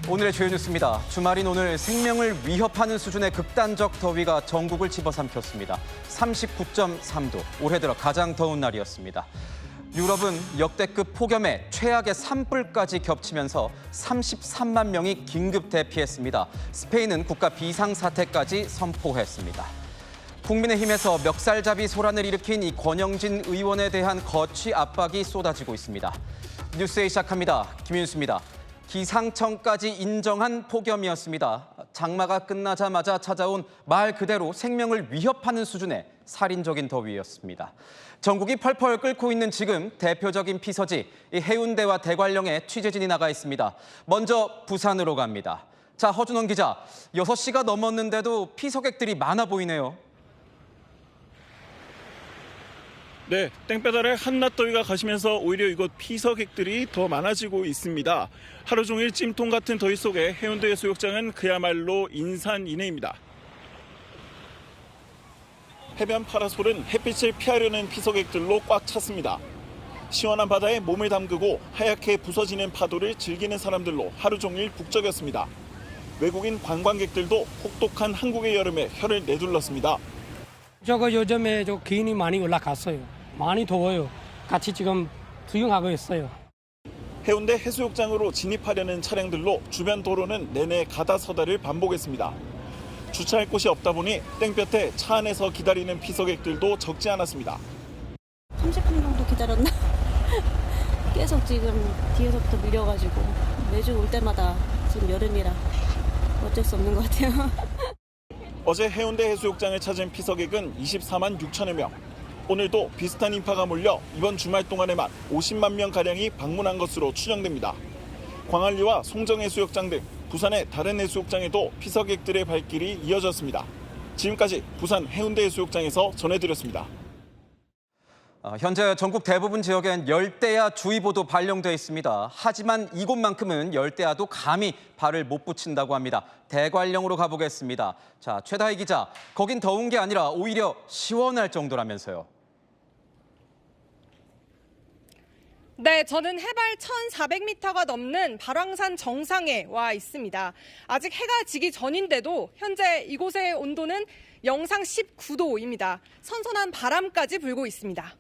오늘의 주요 뉴스입니다. 주말인 오늘 생명을 위협하는 수준의 극단적 더위가 전국을 집어삼켰습니다. 39.3도, 올해 들어 가장 더운 날이었습니다. 유럽은 역대급 폭염에 최악의 산불까지 겹치면서 33만 명이 긴급 대피했습니다. 스페인은 국가 비상사태까지 선포했습니다. 국민의힘에서 멱살잡이 소란을 일으킨 이 권영진 의원에 대한 거취 압박이 쏟아지고 있습니다. 뉴스에 시작합니다. 김윤수입니다. 기상청까지 인정한 폭염이었습니다. 장마가 끝나자마자 찾아온 말 그대로 생명을 위협하는 수준의 살인적인 더위였습니다. 전국이 펄펄 끓고 있는 지금 대표적인 피서지 해운대와 대관령에 취재진이 나가 있습니다. 먼저 부산으로 갑니다. 자, 허준원 기자, 6시가 넘었는데도 피서객들이 많아 보이네요. 네, 땡볕 아래 한낮 더위가 가시면서 오히려 이곳 피서객들이 더 많아지고 있습니다. 하루 종일 찜통 같은 더위 속에 해운대 해수욕장은 그야말로 인산인해입니다. 해변 파라솔은 햇빛을 피하려는 피서객들로 꽉 찼습니다. 시원한 바다에 몸을 담그고 하얗게 부서지는 파도를 즐기는 사람들로 하루 종일 북적였습니다. 외국인 관광객들도 혹독한 한국의 여름에 혀를 내둘렀습니다. 요즘에 기온이 많이 올라갔어요. 많이 더워요. 같이 지금 수영하고 있어요. 해운대 해수욕장으로 진입하려는 차량들로 주변 도로는 내내 가다 서다를 반복했습니다. 주차할 곳이 없다 보니 땡볕에 차 안에서 기다리는 피서객들도 적지 않았습니다. 30분 정도 기다렸나? 계속 지금 뒤에서부터 밀려가지고 매주 올 때마다 지금 여름이라 어쩔 수 없는 것 같아요. 어제 해운대 해수욕장을 찾은 피서객은 24만 6천여 명. 오늘도 비슷한 인파가 몰려 이번 주말 동안에만 50만 명가량이 방문한 것으로 추정됩니다. 광안리와 송정해수욕장 등 부산의 다른 해수욕장에도 피서객들의 발길이 이어졌습니다. 지금까지 부산 해운대 해수욕장에서 전해드렸습니다. 현재 전국 대부분 지역엔 열대야 주의보도 발령돼 있습니다. 하지만 이곳만큼은 열대야도 감히 발을 못 붙인다고 합니다. 대관령으로 가보겠습니다. 자, 최다희 기자, 거긴 더운 게 아니라 오히려 시원할 정도라면서요. 네, 저는 해발 1,400m가 넘는 발왕산 정상에 와 있습니다. 아직 해가 지기 전인데도 현재 이곳의 온도는 영상 19도입니다. 선선한 바람까지 불고 있습니다.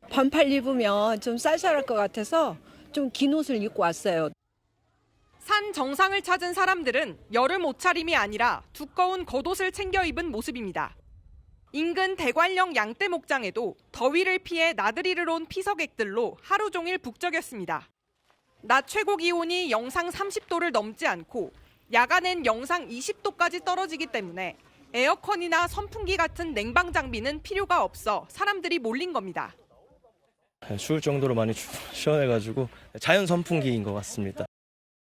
반팔 입으면 좀 쌀쌀할 것 같아서 좀 긴 옷을 입고 왔어요. 산 정상을 찾은 사람들은 여름 옷차림이 아니라 두꺼운 겉옷을 챙겨 입은 모습입니다. 인근 대관령 양떼 목장에도 더위를 피해 나들이를 온 피서객들로 하루 종일 북적였습니다. 낮 최고 기온이 영상 30도를 넘지 않고 야간엔 영상 20도까지 떨어지기 때문에 에어컨이나 선풍기 같은 냉방 장비는 필요가 없어 사람들이 몰린 겁니다. 추울 정도로 많이 시원해가지고 자연 선풍기인 것 같습니다.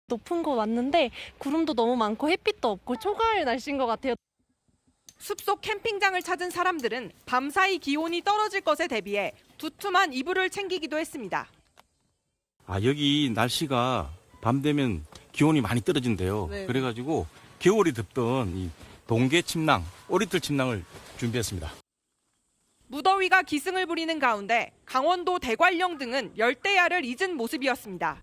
높은 곳 왔는데 구름도 너무 많고 햇빛도 없고 초가을 날씨인 것 같아요. 숲속 캠핑장을 찾은 사람들은 밤사이 기온이 떨어질 것에 대비해 두툼한 이불을 챙기기도 했습니다. 여기 날씨가 밤 되면 기온이 많이 떨어진대요. 네. 그래가지고 겨울이 덥던 이 동계 침낭, 오리털 침낭을 준비했습니다. 무더위가 기승을 부리는 가운데 강원도 대관령 등은 열대야를 잊은 모습이었습니다.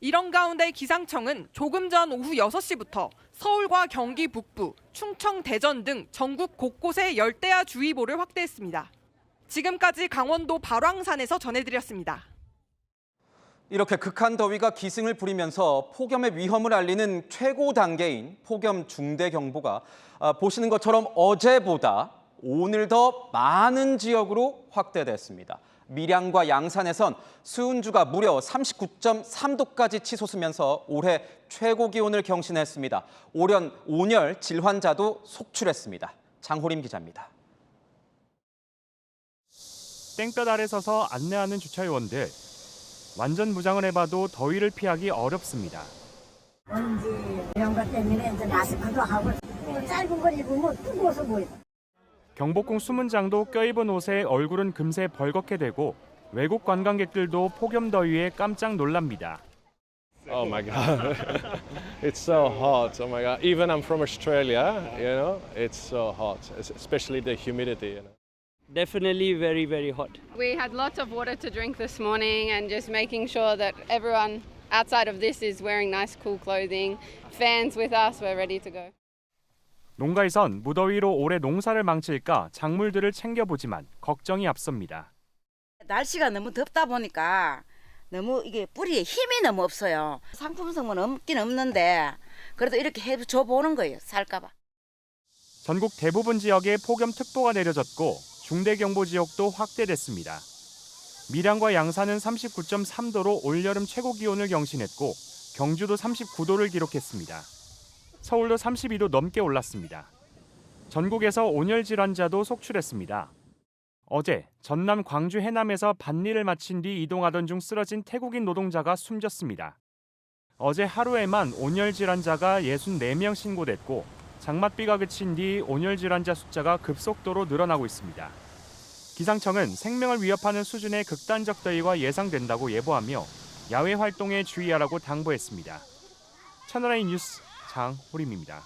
이런 가운데 기상청은 조금 전 오후 6시부터 서울과 경기 북부, 충청, 대전 등 전국 곳곳에 열대야 주의보를 확대했습니다. 지금까지 강원도 발왕산에서 전해드렸습니다. 이렇게 극한 더위가 기승을 부리면서 폭염의 위험을 알리는 최고 단계인 폭염 중대경보가 보시는 것처럼 어제보다 오늘 더 많은 지역으로 확대됐습니다. 밀양과 양산에선 수은주가 무려 39.3도까지 치솟으면서 올해 최고 기온을 경신했습니다. 온열 질환자도 속출했습니다. 장호림 기자입니다. 땡볕 아래 서서 안내하는 주차요원들. 완전 무장을 해봐도 더위를 피하기 어렵습니다. 이런 것 때문에 이제 마스크도 하고 짧은 걸 입으면 뜨거워서 보여. 경복궁 수문장도 껴입은 옷에 얼굴은 금세 벌겋게 되고 외국 관광객들도 폭염 더위에 깜짝 놀랍니다. Oh my God, it's so hot. Oh my God, even I'm from Australia, it's so hot, especially the humidity. Definitely very, very hot. We had lots of water to drink this morning and just making sure that everyone outside of this is wearing nice cool clothing. Fans with us, we're ready to go. 농가에선 무더위로 올해 농사를 망칠까 작물들을 챙겨보지만 걱정이 앞섭니다. 날씨가 너무 덥다 보니까 너무 이게 뿌리에 힘이 너무 없어요. 상품성은 없긴 없는데 그래도 이렇게 해줘 보는 거예요. 살까 봐. 전국 대부분 지역에 폭염특보가 내려졌고 중대경보 지역도 확대됐습니다. 밀양과 양산은 39.3도로 올여름 최고 기온을 경신했고 경주도 39도를 기록했습니다. 서울도 32도 넘게 올랐습니다. 전국에서 온열 질환자도 속출했습니다. 어제 전남 광주 해남에서 밭일을 마친 뒤 이동하던 중 쓰러진 태국인 노동자가 숨졌습니다. 어제 하루에만 온열 질환자가 64명 신고됐고 장맛비가 그친 뒤 온열 질환자 숫자가 급속도로 늘어나고 있습니다. 기상청은 생명을 위협하는 수준의 극단적 더위가 예상된다고 예보하며 야외 활동에 주의하라고 당부했습니다. 채널A 뉴스 장호림입니다.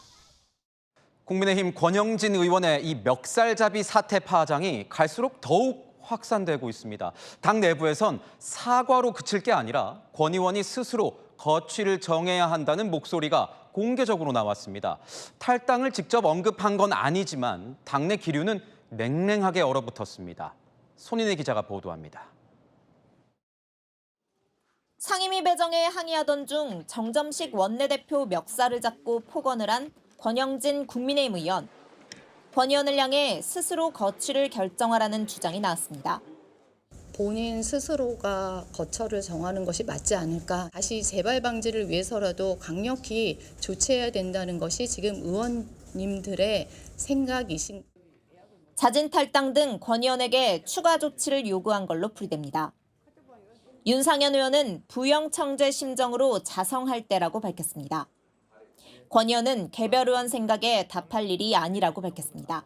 국민의힘 권영진 의원의 이 멱살잡이 사태 파장이 갈수록 더욱 확산되고 있습니다. 당 내부에선 사과로 그칠 게 아니라 권 의원이 스스로 거취를 정해야 한다는 목소리가 공개적으로 나왔습니다. 탈당을 직접 언급한 건 아니지만 당내 기류는 냉랭하게 얼어붙었습니다. 손인혜 기자가 보도합니다. 상임위 배정에 항의하던 중 정점식 원내대표 멱살을 잡고 폭언을 한 권영진 국민의힘 의원. 권 의원을 향해 스스로 거취를 결정하라는 주장이 나왔습니다. 본인 스스로가 거처를 정하는 것이 맞지 않을까. 다시 재발 방지를 위해서라도 강력히 조치해야 된다는 것이 지금 의원님들의 생각이신. 자진 탈당 등 권 의원에게 추가 조치를 요구한 걸로 풀이됩니다. 윤상현 의원은 부영청재 심정으로 자성할 때라고 밝혔습니다. 권 의원은 개별 의원 생각에 답할 일이 아니라고 밝혔습니다.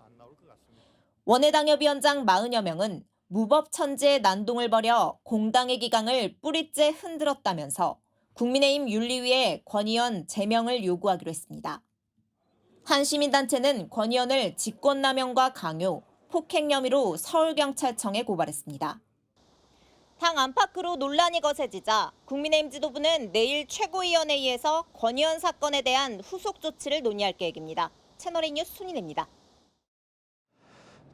원외당협위원장 40여 명은 무법천지의 난동을 벌여 공당의 기강을 뿌리째 흔들었다면서 국민의힘 윤리위에 권 의원 제명을 요구하기로 했습니다. 한 시민단체는 권 의원을 직권남용과 강요, 폭행 혐의로 서울경찰청에 고발했습니다. 당 안팎으로 논란이 거세지자 국민의힘 지도부는 내일 최고위원회의에서 권 의원 사건에 대한 후속 조치를 논의할 계획입니다. 채널A 뉴스 손인혜입니다.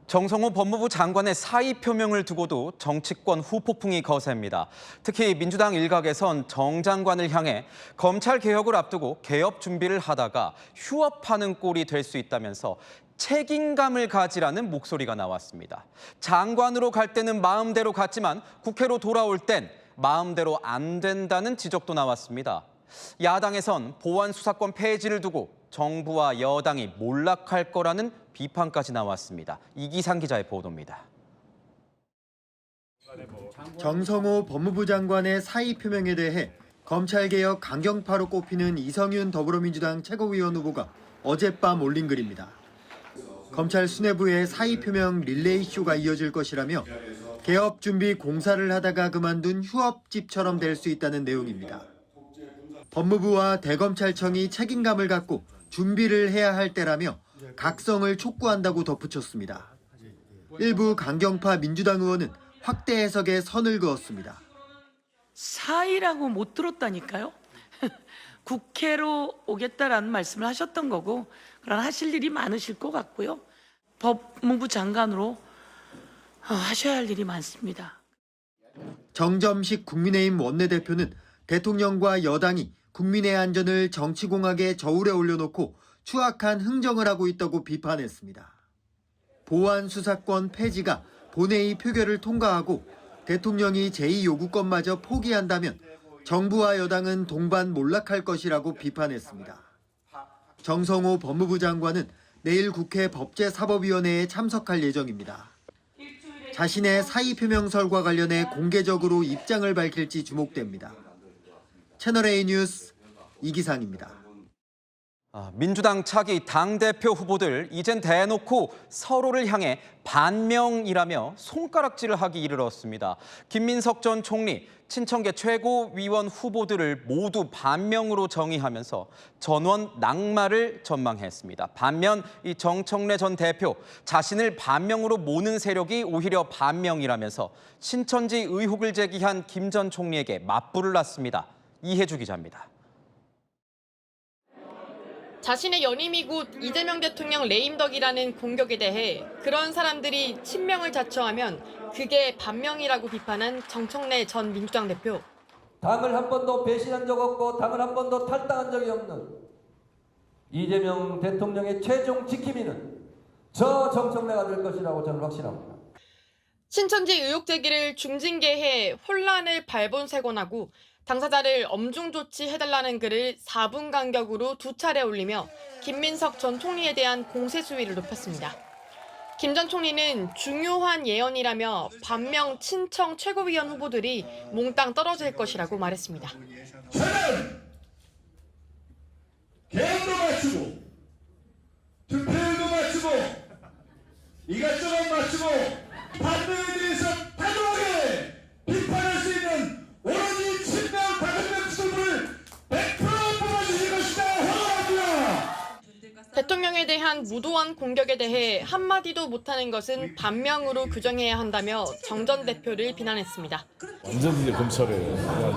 정성호 법무부 장관의 사의 표명을 두고도 정치권 후폭풍이 거셉니다. 특히 민주당 일각에선 정 장관을 향해 검찰 개혁을 앞두고 개업 준비를 하다가 휴업하는 꼴이 될 수 있다면서 책임감을 가지라는 목소리가 나왔습니다. 장관으로 갈 때는 마음대로 갔지만 국회로 돌아올 땐 마음대로 안 된다는 지적도 나왔습니다. 야당에선 보안 수사권 폐지를 두고 정부와 여당이 몰락할 거라는 비판까지 나왔습니다. 이기상 기자의 보도입니다. 정성호 법무부 장관의 사의 표명에 대해 검찰개혁 강경파로 꼽히는 이성윤 더불어민주당 최고위원 후보가 어젯밤 올린 글입니다. 검찰 수뇌부의 사의 표명 릴레이 쇼가 이어질 것이라며 개업 준비 공사를 하다가 그만둔 휴업집처럼 될 수 있다는 내용입니다. 법무부와 대검찰청이 책임감을 갖고 준비를 해야 할 때라며 각성을 촉구한다고 덧붙였습니다. 일부 강경파 민주당 의원은 확대 해석에 선을 그었습니다. 사의라고 못 들었다니까요. 국회로 오겠다라는 말씀을 하셨던 거고, 그러나 하실 일이 많으실 것 같고요. 법무부 장관으로 하셔야 할 일이 많습니다. 정점식 국민의힘 원내대표는 대통령과 여당이 국민의 안전을 정치공학의 저울에 올려놓고 추악한 흥정을 하고 있다고 비판했습니다. 보안 수사권 폐지가 본회의 표결을 통과하고 대통령이 제2요구권마저 포기한다면 정부와 여당은 동반 몰락할 것이라고 비판했습니다. 정성호 법무부 장관은 내일 국회 법제사법위원회에 참석할 예정입니다. 자신의 사의 표명설과 관련해 공개적으로 입장을 밝힐지 주목됩니다. 채널A 뉴스 이기상입니다. 민주당 차기 당대표 후보들 이젠 대놓고 서로를 향해 반명이라며 손가락질을 하기 이르렀습니다. 김민석 전 총리, 친청계 최고위원 후보들을 모두 반명으로 정의하면서 전원 낙마를 전망했습니다. 반면 이 정청래 전 대표, 자신을 반명으로 모는 세력이 오히려 반명이라면서 신천지 의혹을 제기한 김 전 총리에게 맞불을 놨습니다. 이혜주 기자입니다. 자신의 연임이고 이재명 대통령 레임덕이라는 공격에 대해 그런 사람들이 친명을 자처하면 그게 반명이라고 비판한 정청래 전 민주당 대표. 당을 한 번도 배신한 적 없고 당을 한 번도 탈당한 적이 없는 이재명 대통령의 최종 지킴이는 저 정청래가 될 것이라고 저는 확신합니다. 신천지 의혹 제기를 중징계해 혼란을 발본색원하고 당사자를 엄중 조치해달라는 글을 4분 간격으로 2차례 올리며 김민석 전 총리에 대한 공세 수위를 높였습니다. 김 전 총리는 중요한 예언이라며 반명 친청 최고위원 후보들이 몽땅 떨어질 것이라고 말했습니다. 저는 개헌도 맞추고 투표율도 맞추고 이것저것 맞추고 반대에 대해서 단호하게 비판할 수 있는 오로지 친명 5명 수를 100% 뽑아주실 것이다 확언합니다. 대통령에 대한 무도한 공격에 대해 한마디도 못하는 것은 반명으로 규정해야 한다며 정 전 대표를 비난했습니다. 완전히 이제 검찰에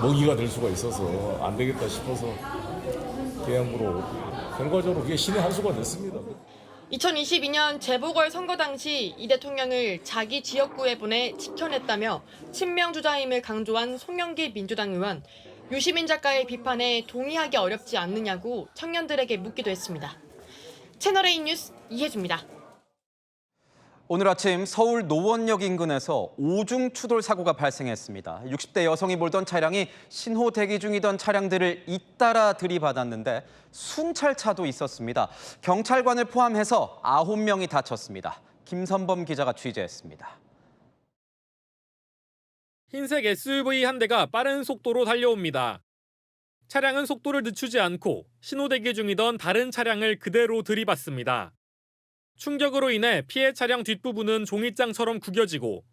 먹이가 될 수가 있어서 안 되겠다 싶어서 계엄으로 결과적으로 그게 신의 한 수가 됐습니다. 2022년 재보궐선거 당시 이 대통령을 자기 지역구에 보내 지켜냈다며 친명주자임을 강조한 송영길 민주당 의원, 유시민 작가의 비판에 동의하기 어렵지 않느냐고 청년들에게 묻기도 했습니다. 채널A 뉴스 이혜주입니다. 오늘 아침 서울 노원역 인근에서 오중 추돌 사고가 발생했습니다. 60대 여성이 몰던 차량이 신호 대기 중이던 차량들을 잇따라 들이받았는데 순찰차도 있었습니다. 경찰관을 포함해서 9명이 다쳤습니다. 김선범 기자가 취재했습니다. 흰색 SUV 한 대가 빠른 속도로 달려옵니다. 차량은 속도를 늦추지 않고 신호 대기 중이던 다른 차량을 그대로 들이받습니다. 충격으로 인해 피해 차량 뒷부분은 종이장처럼 구겨지고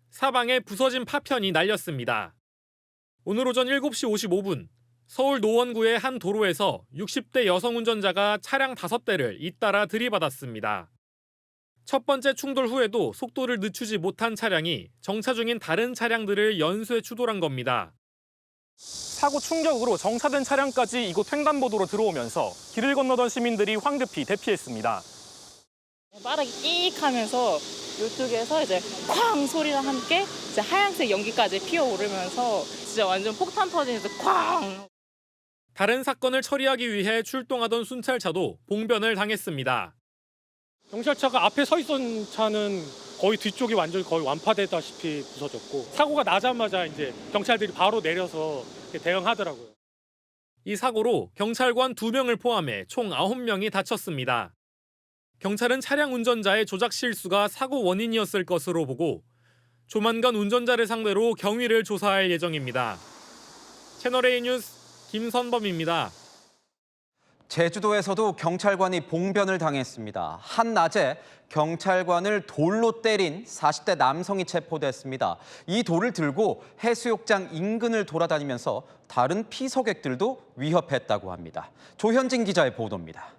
사방에 부서진 파편이 날렸습니다. 오늘 오전 7시 55분 서울 노원구의 한 도로에서 60대 여성 운전자가 차량 5대를 잇따라 들이받았습니다. 첫 번째 충돌 후에도 속도를 늦추지 못한 차량이 정차 중인 다른 차량들을 연쇄 추돌한 겁니다. 사고 충격으로 정차된 차량까지 이곳 횡단보도로 들어오면서 길을 건너던 시민들이 황급히 대피했습니다. 빠르게 끽 하면서 이쪽에서 이제 쾅 소리랑 함께 이제 하얀색 연기까지 피어오르면서 진짜 완전 폭탄 터지면서 쾅. 다른 사건을 처리하기 위해 출동하던 순찰차도 봉변을 당했습니다. 경찰차가 앞에 서 있던 차는 거의 뒤쪽이 완전히 거의 완파되다시피 부서졌고 사고가 나자마자 이제 경찰들이 바로 내려서 대응하더라고요. 이 사고로 경찰관 2명을 포함해 총 9명이 다쳤습니다. 경찰은 차량 운전자의 조작 실수가 사고 원인이었을 것으로 보고 조만간 운전자를 상대로 경위를 조사할 예정입니다. 채널A 뉴스 김선범입니다. 제주도에서도 경찰관이 봉변을 당했습니다. 한낮에 경찰관을 돌로 때린 40대 남성이 체포됐습니다. 이 돌을 들고 해수욕장 인근을 돌아다니면서 다른 피서객들도 위협했다고 합니다. 조현진 기자의 보도입니다.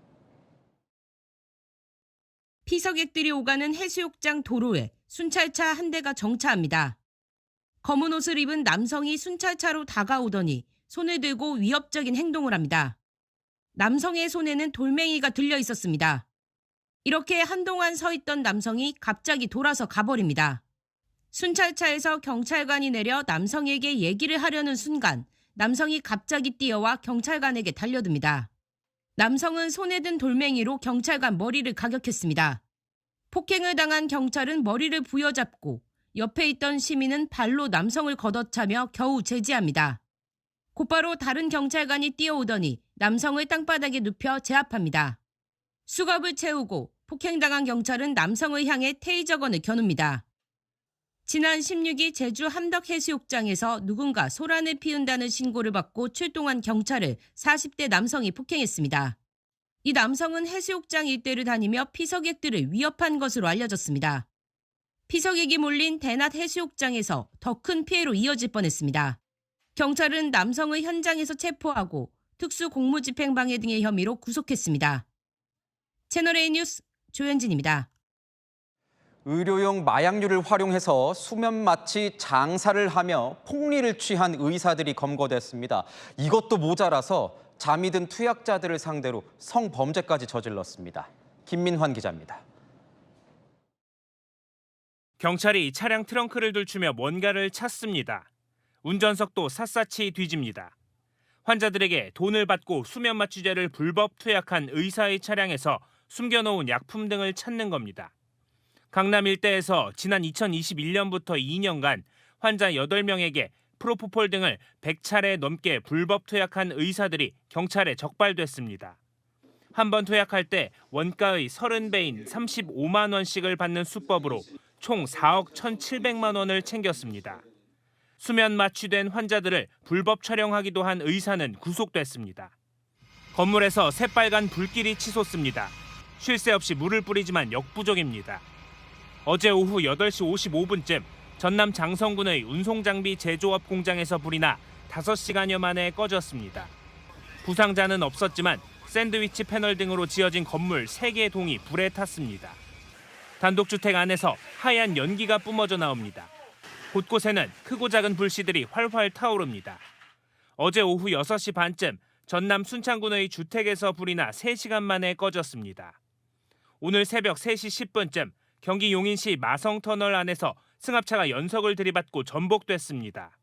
피서객들이 오가는 해수욕장 도로에 순찰차 한 대가 정차합니다. 검은 옷을 입은 남성이 순찰차로 다가오더니 손을 들고 위협적인 행동을 합니다. 남성의 손에는 돌멩이가 들려 있었습니다. 이렇게 한동안 서 있던 남성이 갑자기 돌아서 가버립니다. 순찰차에서 경찰관이 내려 남성에게 얘기를 하려는 순간 남성이 갑자기 뛰어와 경찰관에게 달려듭니다. 남성은 손에 든 돌멩이로 경찰관 머리를 가격했습니다. 폭행을 당한 경찰은 머리를 부여잡고 옆에 있던 시민은 발로 남성을 걷어차며 겨우 제지합니다. 곧바로 다른 경찰관이 뛰어오더니 남성을 땅바닥에 눕혀 제압합니다. 수갑을 채우고 폭행당한 경찰은 남성을 향해 테이저건을 겨눕니다. 지난 16일 제주 함덕해수욕장에서 누군가 소란을 피운다는 신고를 받고 출동한 경찰을 40대 남성이 폭행했습니다. 이 남성은 해수욕장 일대를 다니며 피서객들을 위협한 것으로 알려졌습니다. 피서객이 몰린 대낮 해수욕장에서 더 큰 피해로 이어질 뻔했습니다. 경찰은 남성을 현장에서 체포하고 특수공무집행방해 등의 혐의로 구속했습니다. 채널A 뉴스 조현진입니다. 의료용 마약류를 활용해서 수면 마취 장사를 하며 폭리를 취한 의사들이 검거됐습니다. 이것도 모자라서 잠이 든 투약자들을 상대로 성범죄까지 저질렀습니다. 김민환 기자입니다. 경찰이 차량 트렁크를 들추며 뭔가를 찾습니다. 운전석도 샅샅이 뒤집니다. 환자들에게 돈을 받고 수면 마취제를 불법 투약한 의사의 차량에서 숨겨놓은 약품 등을 찾는 겁니다. 강남 일대에서 지난 2021년부터 2년간 환자 8명에게 프로포폴 등을 100차례 넘게 불법 투약한 의사들이 경찰에 적발됐습니다. 한 번 투약할 때 원가의 30배인 35만 원씩을 받는 수법으로 총 4억 1,700만 원을 챙겼습니다. 수면 마취된 환자들을 불법 촬영하기도 한 의사는 구속됐습니다. 건물에서 새빨간 불길이 치솟습니다. 쉴 새 없이 물을 뿌리지만 역부족입니다. 어제 오후 8시 55분쯤 전남 장성군의 운송장비 제조업 공장에서 불이 나 5시간여 만에 꺼졌습니다. 부상자는 없었지만 샌드위치 패널 등으로 지어진 건물 3개의 동이 불에 탔습니다. 단독주택 안에서 하얀 연기가 뿜어져 나옵니다. 곳곳에는 크고 작은 불씨들이 활활 타오릅니다. 어제 오후 6시 반쯤 전남 순창군의 주택에서 불이 나 3시간 만에 꺼졌습니다. 오늘 새벽 3시 10분쯤 경기 용인시 마성터널 안에서 승합차가 연석을 들이받고 전복됐습니다.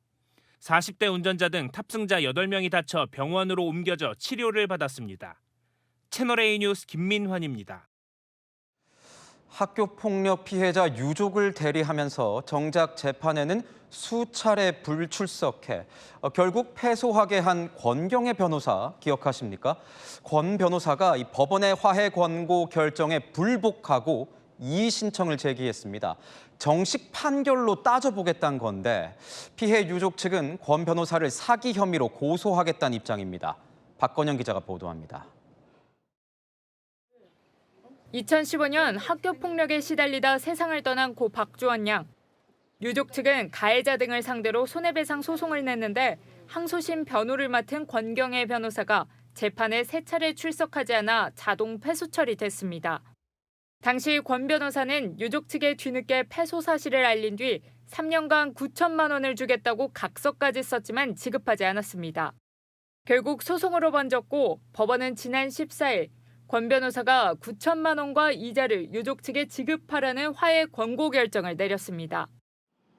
40대 운전자 등 탑승자 8명이 다쳐 병원으로 옮겨져 치료를 받았습니다. 채널A 뉴스 김민환입니다. 학교 폭력 피해자 유족을 대리하면서 정작 재판에는 수차례 불출석해 결국 패소하게 한 권경애 변호사 기억하십니까? 권 변호사가 이 법원의 화해 권고 결정에 불복하고 이의 신청을 제기했습니다. 정식 판결로 따져보겠다는 건데 피해 유족 측은 권 변호사를 사기 혐의로 고소하겠다는 입장입니다. 박건영 기자가 보도합니다. 2015년 학교 폭력에 시달리다 세상을 떠난 고 박주원 양. 유족 측은 가해자 등을 상대로 손해배상 소송을 냈는데 항소심 변호를 맡은 권경애 변호사가 재판에 3차례 출석하지 않아 자동 패소 처리됐습니다. 당시 권 변호사는 유족 측에 뒤늦게 패소 사실을 알린 뒤 3년간 9천만 원을 주겠다고 각서까지 썼지만 지급하지 않았습니다. 결국 소송으로 번졌고 법원은 지난 14일 권 변호사가 9천만 원과 이자를 유족 측에 지급하라는 화해 권고 결정을 내렸습니다.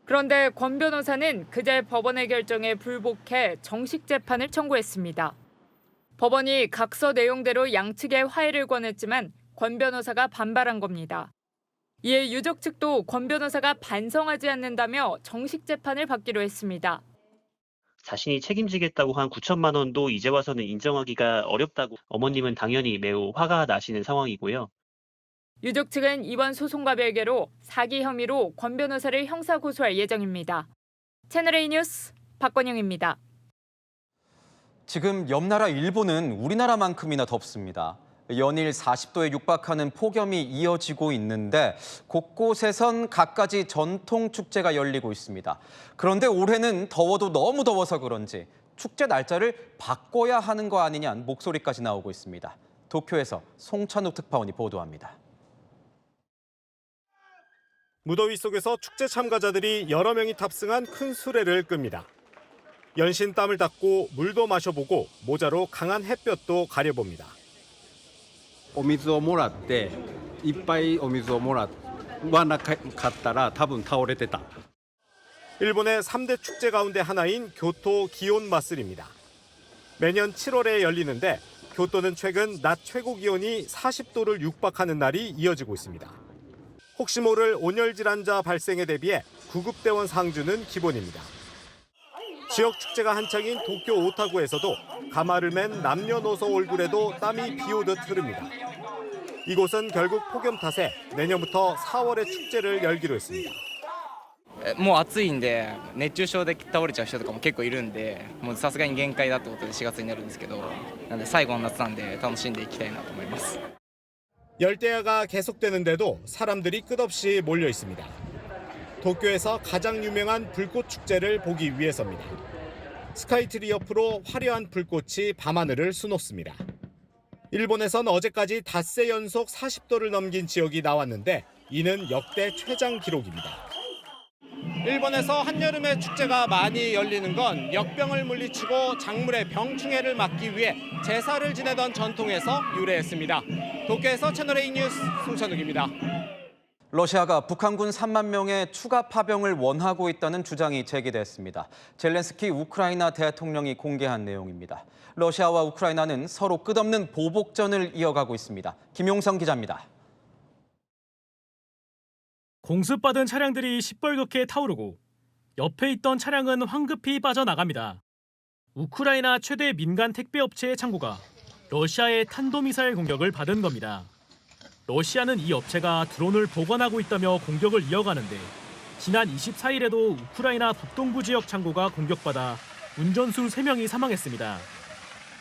그런데 권 변호사는 그제 법원의 결정에 불복해 정식 재판을 청구했습니다. 법원이 각서 내용대로 양측의 화해를 권했지만 권 변호사가 반발한 겁니다. 이에 유족 측도 권 변호사가 반성하지 않는다며 정식 재판을 받기로 했습니다. 자신이 책임지겠다고 한 9천만 원도 이제 와서는 인정하기가 어렵다고 어머님은 당연히 매우 화가 나시는 상황이고요. 유족 측은 이번 소송과 별개로 사기 혐의로 권 변호사를 형사 고소할 예정입니다. 채널A 뉴스 박건영입니다. 지금 옆 나라 일본은 우리나라만큼이나 덥습니다. 연일 40도에 육박하는 폭염이 이어지고 있는데 곳곳에선 갖가지 전통 축제가 열리고 있습니다. 그런데 올해는 더워도 너무 더워서 그런지 축제 날짜를 바꿔야 하는 거 아니냐는 목소리까지 나오고 있습니다. 도쿄에서 송찬욱 특파원이 보도합니다. 무더위 속에서 축제 참가자들이 여러 명이 탑승한 큰 수레를 끕니다. 연신 땀을 닦고 물도 마셔보고 모자로 강한 햇볕도 가려봅니다. お水をもらっていっぱいお水をもらわなかったら多分倒れてた. 일본의 3대 축제 가운데 하나인 교토 기온 마쓰리입니다. 매년 7월에 열리는데 교토는 최근 낮 최고 기온이 40도를 육박하는 날이 이어지고 있습니다. 혹시 모를 온열 질환자 발생에 대비해 구급대원 상주는 기본입니다. 지역 축제가 한창인 도쿄 오타구에서도 가마를 맨 남녀노소 얼굴에도 땀이 비오듯 흐릅니다. 이곳은 결국 폭염 탓에 내년부터 4월에 축제를 열기로 했습니다. もう暑いんで熱中症で倒れちゃう人とかも結構いるんで、もうさすがに限界だってことで4月になるんですけど、なんで最後の夏なんで楽しんでいきたいなと思います。 열대야가 계속되는데도 사람들이 끝없이 몰려 있습니다. 도쿄에서 가장 유명한 불꽃 축제를 보기 위해서입니다. 스카이트리 옆으로 화려한 불꽃이 밤하늘을 수놓습니다. 일본에선 어제까지 닷새 연속 40도를 넘긴 지역이 나왔는데 이는 역대 최장 기록입니다. 일본에서 한여름의 축제가 많이 열리는 건 역병을 물리치고 작물의 병충해를 막기 위해 제사를 지내던 전통에서 유래했습니다. 도쿄에서 채널A 뉴스 송찬욱입니다. 러시아가 북한군 3만 명의 추가 파병을 원하고 있다는 주장이 제기됐습니다. 젤렌스키 우크라이나 대통령이 공개한 내용입니다. 러시아와 우크라이나는 서로 끝없는 보복전을 이어가고 있습니다. 김용성 기자입니다. 공습받은 차량들이 시뻘겋게 타오르고 옆에 있던 차량은 황급히 빠져나갑니다. 우크라이나 최대 민간 택배업체의 창고가 러시아의 탄도미사일 공격을 받은 겁니다. 러시아는 이 업체가 드론을 보관하고 있다며 공격을 이어가는데 지난 24일에도 우크라이나 북동부 지역 창고가 공격받아 운전수 3명이 사망했습니다.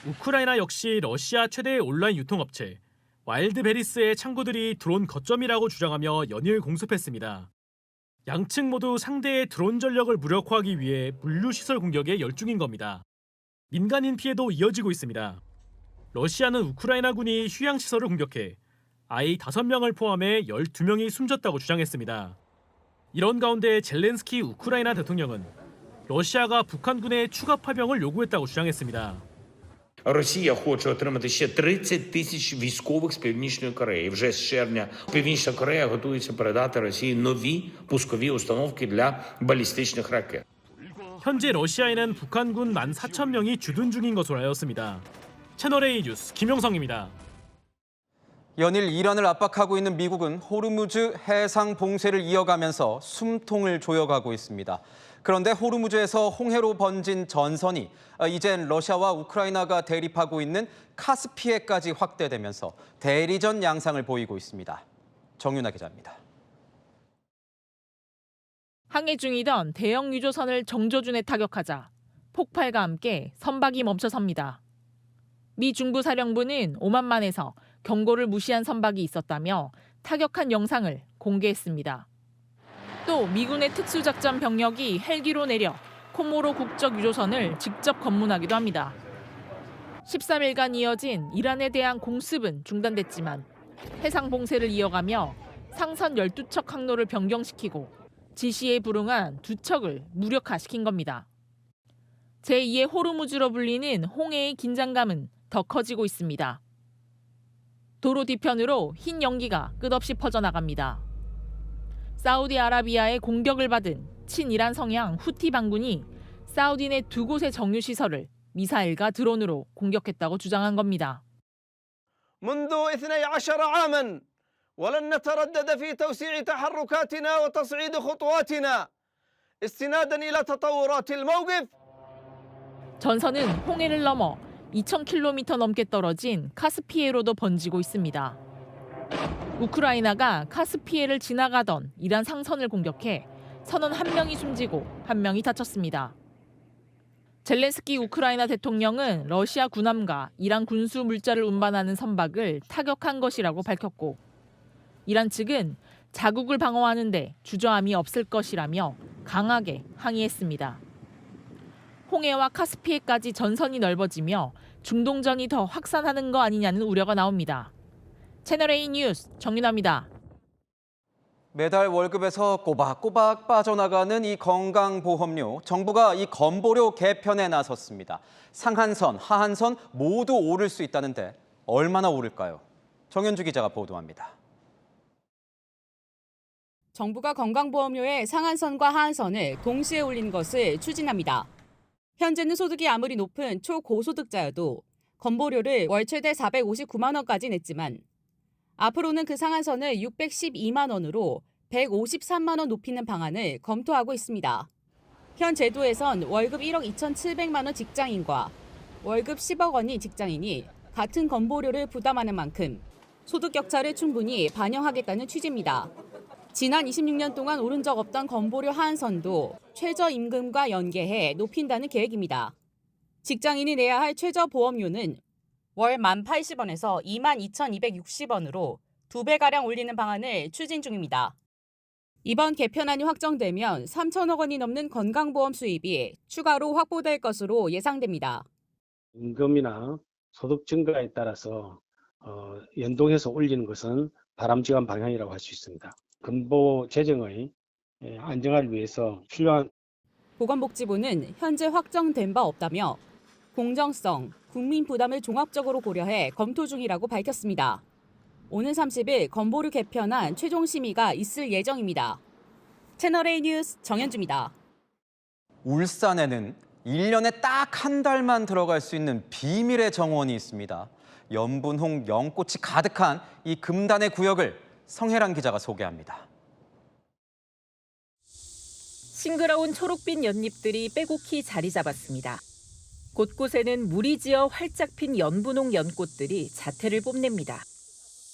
우크라이나 역시 러시아 최대의 온라인 유통업체 와일드베리스의 창고들이 드론 거점이라고 주장하며 연일 공습했습니다. 양측 모두 상대의 드론 전력을 무력화하기 위해 물류시설 공격에 열중인 겁니다. 민간인 피해도 이어지고 있습니다. 러시아는 우크라이나군이 휴양시설을 공격해 아이 5명을 포함해 12명이 숨졌다고 주장했습니다. 이런 가운데 젤렌스키 우크라이나 대통령은 러시아가 북한군의 추가 파병을 요구했다고 주장했습니다. Росія хоче отримати ще 30 тисяч військових з Північної Кореї. Вже з червня Північна Корея готується передати Росії нові пускові установки для балістичних ракет. 현재 러시아에는 북한군 14,000명이 주둔 중인 것으로 알렸습니다. 채널A 뉴스 김용성입니다. 연일 이란을 압박하고 있는 미국은 호르무즈 해상 봉쇄를 이어가면서 숨통을 조여가고 있습니다. 그런데 호르무즈에서 홍해로 번진 전선이 이젠 러시아와 우크라이나가 대립하고 있는 카스피해까지 확대되면서 대리전 양상을 보이고 있습니다. 정윤아 기자입니다. 항해 중이던 대형 유조선을 정조준에 타격하자 폭발과 함께 선박이 멈춰섭니다. 미 중부사령부는 오만만에서 경고를 무시한 선박이 있었다며 타격한 영상을 공개했습니다. 또 미군의 특수작전 병력이 헬기로 내려 코모로 국적 유조선을 직접 검문하기도 합니다. 13일간 이어진 이란에 대한 공습은 중단됐지만 해상 봉쇄를 이어가며 상선 12척 항로를 변경시키고 지시에 불응한 2척을 무력화시킨 겁니다. 제2의 호르무즈로 불리는 홍해의 긴장감은 더 커지고 있습니다. 도로 뒤편으로 흰 연기가 끝없이 퍼져나갑니다. 사우디아라비아의 공격을 받은 친이란 성향 후티 반군이 사우디 내 2곳의 정유시설을 미사일과 드론으로 공격했다고 주장한 겁니다. منذ 12 عاما ولن نتردد في توسيع تحركاتنا وتصعيد خطواتنا استنادا إلى تطورات الموقف. 전선은 홍해를 넘어 2,000km 넘게 떨어진 카스피해로도 번지고 있습니다. 우크라이나가 카스피해를 지나가던 이란 상선을 공격해 선원 1명이 숨지고 1명이 다쳤습니다. 젤렌스키 우크라이나 대통령은 러시아 군함과 이란 군수 물자를 운반하는 선박을 타격한 것이라고 밝혔고 이란 측은 자국을 방어하는 데 주저함이 없을 것이라며 강하게 항의했습니다. 홍해와 카스피해까지 전선이 넓어지며 중동전이 더 확산하는 거 아니냐는 우려가 나옵니다. 채널A 뉴스 정윤아입니다. 매달 월급에서 꼬박꼬박 빠져나가는 이 건강보험료, 정부가 이 건보료 개편에 나섰습니다. 상한선, 하한선 모두 오를 수 있다는데 얼마나 오를까요? 정현주 기자가 보도합니다. 정부가 건강보험료의 상한선과 하한선을 동시에 올린 것을 추진합니다. 현재는 소득이 아무리 높은 초고소득자여도 건보료를 월 최대 459만 원까지 냈지만 앞으로는 그 상한선을 612만 원으로 153만 원 높이는 방안을 검토하고 있습니다. 현 제도에선 월급 1억 2,700만 원 직장인과 월급 10억 원이 직장인이 같은 건보료를 부담하는 만큼 소득 격차를 충분히 반영하겠다는 취지입니다. 지난 26년 동안 오른 적 없던 건보료 하한선도 최저임금과 연계해 높인다는 계획입니다. 직장인이 내야 할 최저보험료는 월 1,080원에서 22,260원으로 2배가량 올리는 방안을 추진 중입니다. 이번 개편안이 확정되면 3천억 원이 넘는 건강보험 수입이 추가로 확보될 것으로 예상됩니다. 임금이나 소득 증가에 따라서 연동해서 올리는 것은 바람직한 방향이라고 할 수 있습니다. 근보 재정의 안정화를 위해서 필요한 보건복지부는 현재 확정된 바 없다며 공정성, 국민 부담을 종합적으로 고려해 검토 중이라고 밝혔습니다. 오는 30일 건보료 개편안 최종 심의가 있을 예정입니다. 채널A 뉴스 정현주입니다. 울산에는 1년에 딱 한 달만 들어갈 수 있는 비밀의 정원이 있습니다. 연분홍 연꽃이 가득한 이 금단의 구역을 성혜란 기자가 소개합니다. 싱그러운 초록빛 연잎들이 빼곡히 자리 잡았습니다. 곳곳에는 물이 지어 활짝 핀 연분홍 연꽃들이 자태를 뽐냅니다.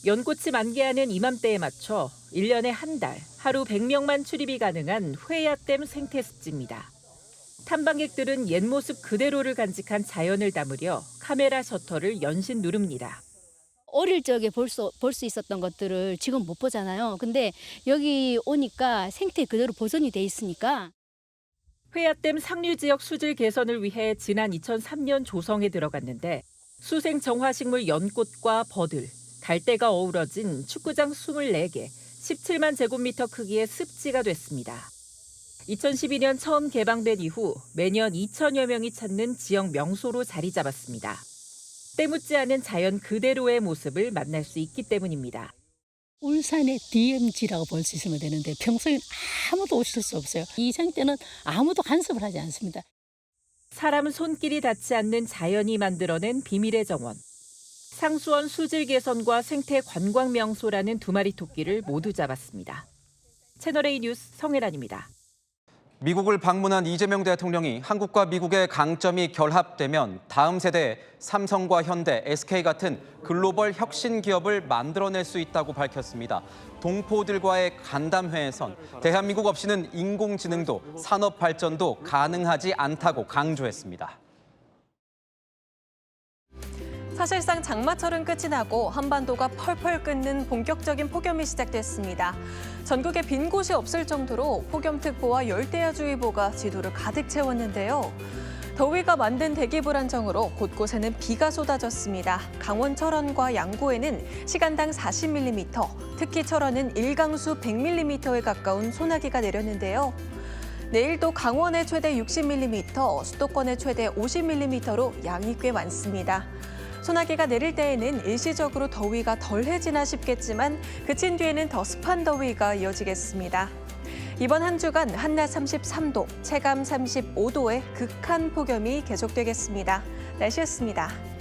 연꽃이 만개하는 이맘때에 맞춰 1년에 한 달, 하루 100명만 출입이 가능한 회야댐 생태습지입니다. 탐방객들은 옛 모습 그대로를 간직한 자연을 담으려 카메라 셔터를 연신 누릅니다. 어릴 적에 볼 수 있었던 것들을 지금 못 보잖아요. 근데 여기 오니까 생태 그대로 보존이 돼 있으니까. 회야댐 상류 지역 수질 개선을 위해 지난 2003년 조성에 들어갔는데 수생 정화식물 연꽃과 버들, 달대가 어우러진 축구장 24개, 17만 제곱미터 크기의 습지가 됐습니다. 2012년 처음 개방된 이후 매년 2천여 명이 찾는 지역 명소로 자리 잡았습니다. 때묻지 않은 자연 그대로의 모습을 만날 수 있기 때문입니다. 울산의 DMZ라고 볼 수 있으면 되는데 평소엔 아무도 오실 수 없어요. 이 생태는 아무도 간섭을 하지 않습니다. 사람 손길이 닿지 않는 자연이 만들어낸 비밀의 정원. 상수원 수질 개선과 생태 관광 명소라는 두 마리 토끼를 모두 잡았습니다. 채널A 뉴스 성혜란입니다. 미국을 방문한 이재명 대통령이 한국과 미국의 강점이 결합되면 다음 세대의 삼성과 현대, SK 같은 글로벌 혁신 기업을 만들어낼 수 있다고 밝혔습니다. 동포들과의 간담회에선 대한민국 없이는 인공지능도 산업 발전도 가능하지 않다고 강조했습니다. 사실상 장마철은 끝이 나고 한반도가 펄펄 끓는 본격적인 폭염이 시작됐습니다. 전국에 빈 곳이 없을 정도로 폭염특보와 열대야주의보가 지도를 가득 채웠는데요. 더위가 만든 대기 불안정으로 곳곳에는 비가 쏟아졌습니다. 강원 철원과 양구에는 시간당 40mm, 특히 철원은 일강수 100mm에 가까운 소나기가 내렸는데요. 내일도 강원에 최대 60mm, 수도권에 최대 50mm로 양이 꽤 많습니다. 소나기가 내릴 때에는 일시적으로 더위가 덜해지나 싶겠지만 그친 뒤에는 더 습한 더위가 이어지겠습니다. 이번 한 주간 한낮 33도, 체감 35도의 극한 폭염이 계속되겠습니다. 날씨였습니다.